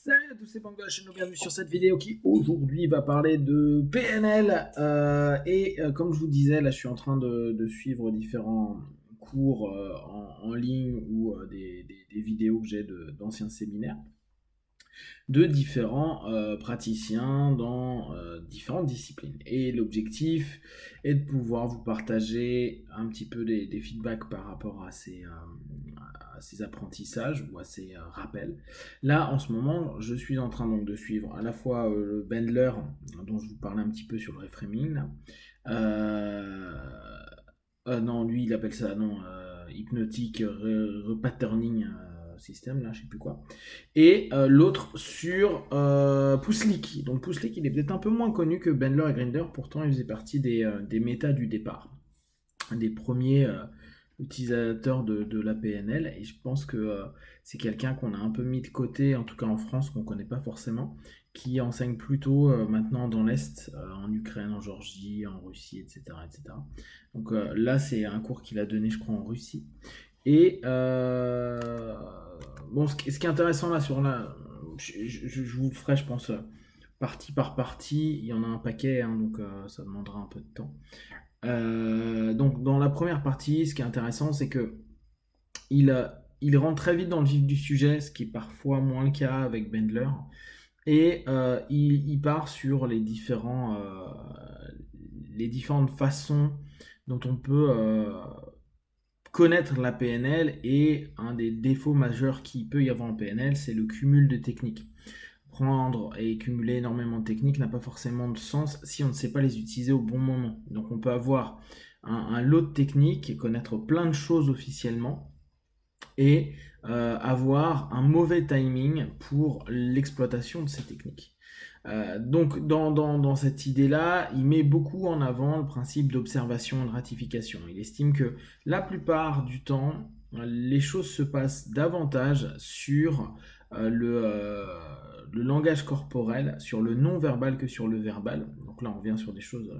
Salut à tous ces banques de la chaîne, bienvenue sur cette vidéo qui aujourd'hui va parler de PNL. Comme je vous disais, là je suis en train de suivre différents cours en ligne ou des vidéos que j'ai d'anciens séminaires de différents praticiens dans différentes disciplines. Et l'objectif est de pouvoir vous partager un petit peu des feedbacks par rapport à ces apprentissages ou à ces rappels. Là, en ce moment, je suis en train donc de suivre à la fois le Bendler, dont je vous parlais un petit peu sur le reframing. Non, lui, il appelle ça, non, hypnotique repatterning système, là, je sais plus quoi. Et l'autre sur Puslik. Donc Puslik, il est peut-être un peu moins connu que Bendler et Grinder, pourtant il faisait partie des méta du départ, des premiers utilisateurs de la PNL, et je pense que c'est quelqu'un qu'on a un peu mis de côté, en tout cas en France, qu'on ne connaît pas forcément, qui enseigne plutôt maintenant dans l'Est, en Ukraine, en Géorgie, en Russie, etc. etc. Donc là, c'est un cours qu'il a donné, je crois, en Russie. Et bon, ce qui est intéressant là sur là, je vous le ferai, je pense, partie par partie. Il y en a un paquet, hein, donc ça demandera un peu de temps. Donc dans la première partie, ce qui est intéressant, c'est que il rentre très vite dans le vif du sujet, ce qui est parfois moins le cas avec Bendler. Et il part sur les différentes façons dont on peut connaître la PNL, et un des défauts majeurs qu'il peut y avoir en PNL, c'est le cumul de techniques. Prendre et cumuler énormément de techniques n'a pas forcément de sens si on ne sait pas les utiliser au bon moment. Donc on peut avoir un lot de techniques et connaître plein de choses officiellement, et avoir un mauvais timing pour l'exploitation de ces techniques. Donc dans cette idée-là, il met beaucoup en avant le principe d'observation et de ratification. Il estime que la plupart du temps, les choses se passent davantage sur le langage corporel, sur le non-verbal que sur le verbal. Donc là, on revient sur des choses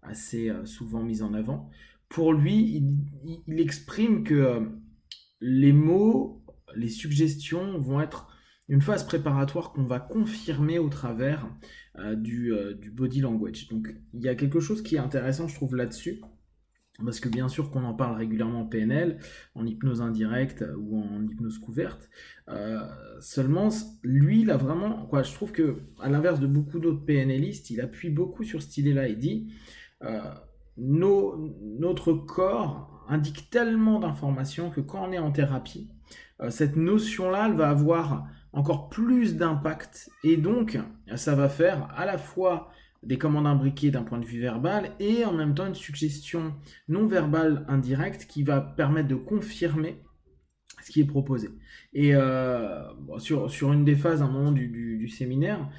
assez souvent mises en avant. Pour lui, il exprime que les mots, les suggestions vont être une phase préparatoire qu'on va confirmer au travers du body language. Donc il y a quelque chose qui est intéressant, je trouve, là-dessus. Parce que bien sûr qu'on en parle régulièrement en PNL, en hypnose indirecte ou en hypnose couverte. Seulement, lui, il a vraiment... Quoi, je trouve que, à l'inverse de beaucoup d'autres PNListes, il appuie beaucoup sur cette idée-là. Il dit, euh, notre corps indique tellement d'informations que quand on est en thérapie, cette notion-là, elle va avoir encore plus d'impact. Et donc, ça va faire à la fois des commandes imbriquées d'un point de vue verbal, et en même temps une suggestion non verbale indirecte qui va permettre de confirmer ce qui est proposé. Et sur une des phases, à un moment du séminaire,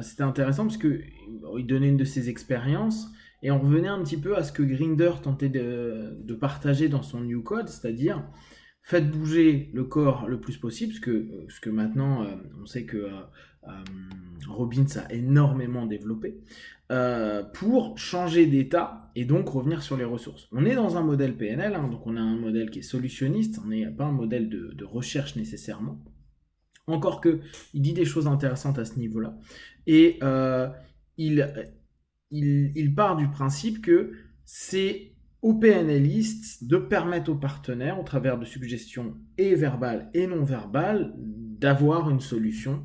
c'était intéressant parce qu'il donnait une de ses expériences, et on revenait un petit peu à ce que Grinder tentait de partager dans son New Code, c'est-à-dire faites bouger le corps le plus possible, parce que maintenant, on sait que Robbins a énormément développé, pour changer d'état et donc revenir sur les ressources. On est dans un modèle PNL, hein, donc on a un modèle qui est solutionniste, on n'est pas un modèle de recherche nécessairement. Encore que, il dit des choses intéressantes à ce niveau-là. Et il part du principe que c'est aux PNListes de permettre aux partenaires, au travers de suggestions et verbales et non verbales, d'avoir une solution,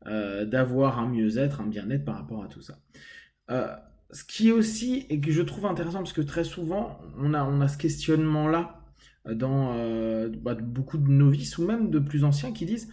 d'avoir un mieux-être, un bien-être par rapport à tout ça. Ce qui est aussi, et que je trouve intéressant, parce que très souvent, on a ce questionnement-là dans beaucoup de novices, ou même de plus anciens, qui disent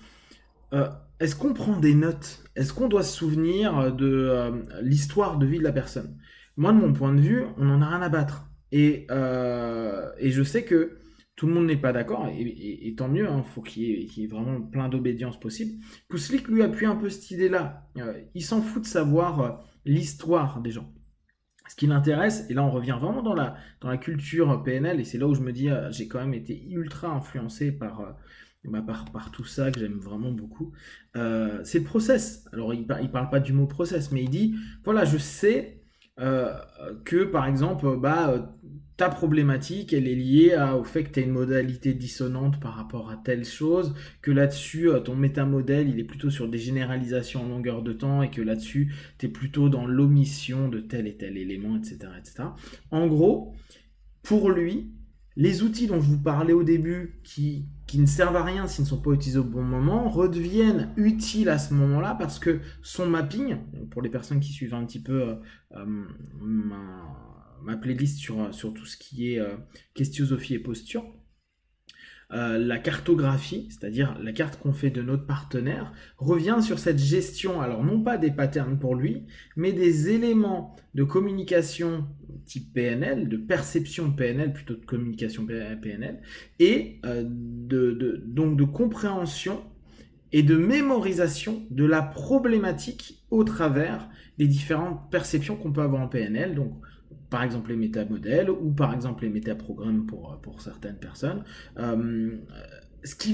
est-ce qu'on prend des notes? Est-ce qu'on doit se souvenir de l'histoire de vie de la personne? Moi, de mon point de vue, on n'en a rien à battre. Et je sais que tout le monde n'est pas d'accord, et tant mieux, il faut qu'il y ait vraiment plein d'obédience possible. Puslik lui appuie un peu cette idée-là. Il s'en fout de savoir l'histoire des gens. Ce qui l'intéresse, et là on revient vraiment dans la culture PNL, et c'est là où je me dis, j'ai quand même été ultra influencé par tout ça que j'aime vraiment beaucoup. C'est le process. Alors il parle pas du mot process, mais il dit, voilà, je sais euh, que, par exemple, ta problématique, elle est liée au fait que tu as une modalité dissonante par rapport à telle chose, que là-dessus, ton métamodèle, il est plutôt sur des généralisations en longueur de temps, et que là-dessus, tu es plutôt dans l'omission de tel et tel élément, etc., etc. En gros, pour lui, les outils dont je vous parlais au début, qui ne servent à rien s'ils ne sont pas utilisés au bon moment, redeviennent utiles à ce moment-là parce que son mapping, pour les personnes qui suivent un petit peu ma playlist sur tout ce qui est questiosophie et posture, la cartographie, c'est-à-dire la carte qu'on fait de notre partenaire, revient sur cette gestion, alors non pas des patterns pour lui, mais des éléments de communication type PNL, de perception PNL plutôt de communication PNL, et donc de compréhension et de mémorisation de la problématique au travers des différentes perceptions qu'on peut avoir en PNL. Donc, par exemple les métamodèles ou par exemple les métaprogrammes pour certaines personnes. Euh, ce qui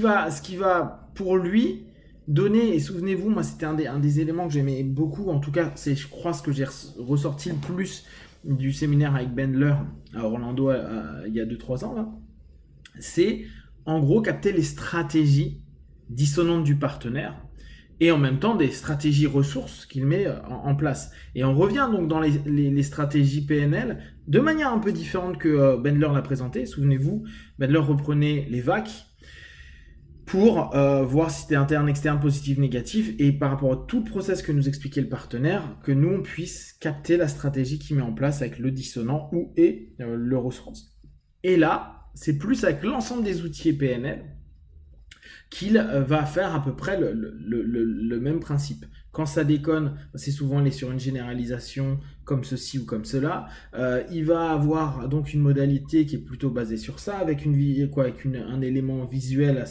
va pour lui donner, et souvenez-vous, moi c'était un des éléments que j'aimais beaucoup, en tout cas c'est je crois ce que j'ai ressorti le plus du séminaire avec Bendler à Orlando il y a 2-3 ans, là, c'est en gros capter les stratégies dissonantes du partenaire et en même temps des stratégies ressources qu'il met en place. Et on revient donc dans les stratégies PNL de manière un peu différente que Bendler l'a présenté. Souvenez-vous, Bendler reprenait les VAC pour voir si c'était interne, externe, positif, négatif, et par rapport à tout le process que nous expliquait le partenaire, que nous on puisse capter la stratégie qu'il met en place avec le dissonant ou et le ressource. Et là, c'est plus avec l'ensemble des outils PNL qu'il va faire à peu près le même principe. Quand ça déconne, c'est souvent il est sur une généralisation comme ceci ou comme cela. Il va avoir donc une modalité qui est plutôt basée sur ça, avec un élément visuel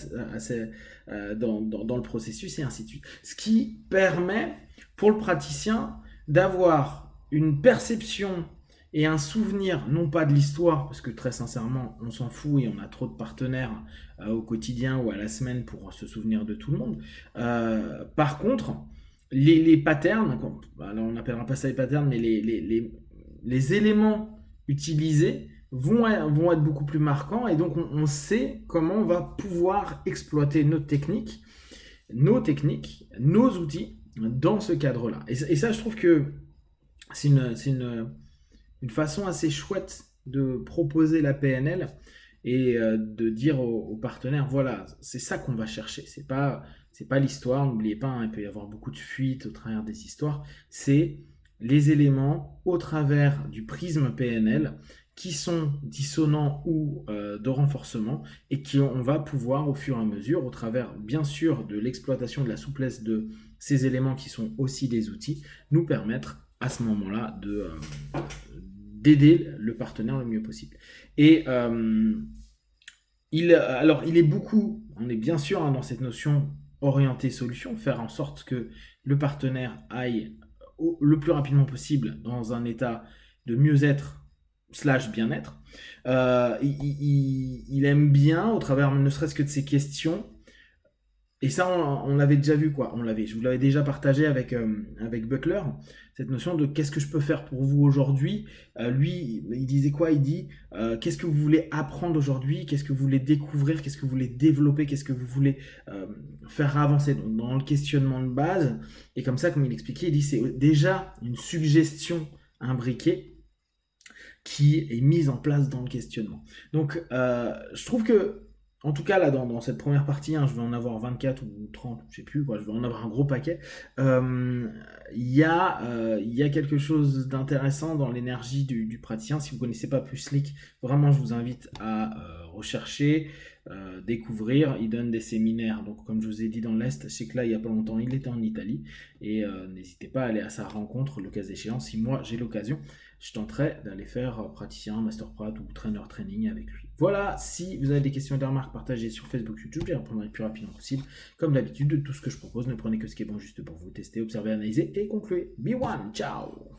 dans le processus et ainsi de suite. Ce qui permet pour le praticien d'avoir une perception et un souvenir, non pas de l'histoire, parce que très sincèrement, on s'en fout et on a trop de partenaires au quotidien ou à la semaine pour se souvenir de tout le monde. Par contre, les patterns, alors on n'appellera pas ça les patterns, mais les éléments utilisés vont être beaucoup plus marquants et donc on sait comment on va pouvoir exploiter nos techniques, nos outils dans ce cadre-là. Et ça, je trouve que c'est une façon assez chouette de proposer la PNL et de dire aux partenaires, voilà, c'est ça qu'on va chercher. C'est pas l'histoire, n'oubliez pas, hein, il peut y avoir beaucoup de fuites au travers des histoires. C'est les éléments au travers du prisme PNL qui sont dissonants ou de renforcement et on va pouvoir au fur et à mesure, au travers bien sûr de l'exploitation de la souplesse de ces éléments qui sont aussi des outils, nous permettre à ce moment-là d'aider le partenaire le mieux possible. Et il est beaucoup, on est bien sûr hein, dans cette notion orientée solution, faire en sorte que le partenaire aille le plus rapidement possible dans un état de mieux-être / bien-être. Il aime bien, au travers ne serait-ce que de ses questions, et ça, on l'avait déjà vu, quoi. Je vous l'avais déjà partagé avec Buckler, cette notion de qu'est-ce que je peux faire pour vous aujourd'hui. Lui, il disait quoi? Il dit qu'est-ce que vous voulez apprendre aujourd'hui? Qu'est-ce que vous voulez découvrir? Qu'est-ce que vous voulez développer? Qu'est-ce que vous voulez faire avancer dans le questionnement de base? Et comme ça, comme il expliquait, il dit c'est déjà une suggestion imbriquée qui est mise en place dans le questionnement. Donc, je trouve que en tout cas, là, dans cette première partie, hein, je vais en avoir 24 ou 30, je sais plus, quoi, je vais en avoir un gros paquet. Il y a quelque chose d'intéressant dans l'énergie du praticien. Si vous ne connaissez pas plus Slick, vraiment, je vous invite à rechercher, découvrir. Il donne des séminaires. Donc, comme je vous ai dit dans l'Est, je sais que là, il n'y a pas longtemps, il était en Italie. Et n'hésitez pas à aller à sa rencontre, le cas échéant. Si moi, j'ai l'occasion, je tenterai d'aller faire praticien, master prat ou trainer training avec lui. Voilà, si vous avez des questions et des remarques, partagées sur Facebook, YouTube, je les répondrai le plus rapidement possible. Comme d'habitude, de tout ce que je propose, ne prenez que ce qui est bon juste pour vous. Testez, observez, analysez et concluez. Be one, ciao!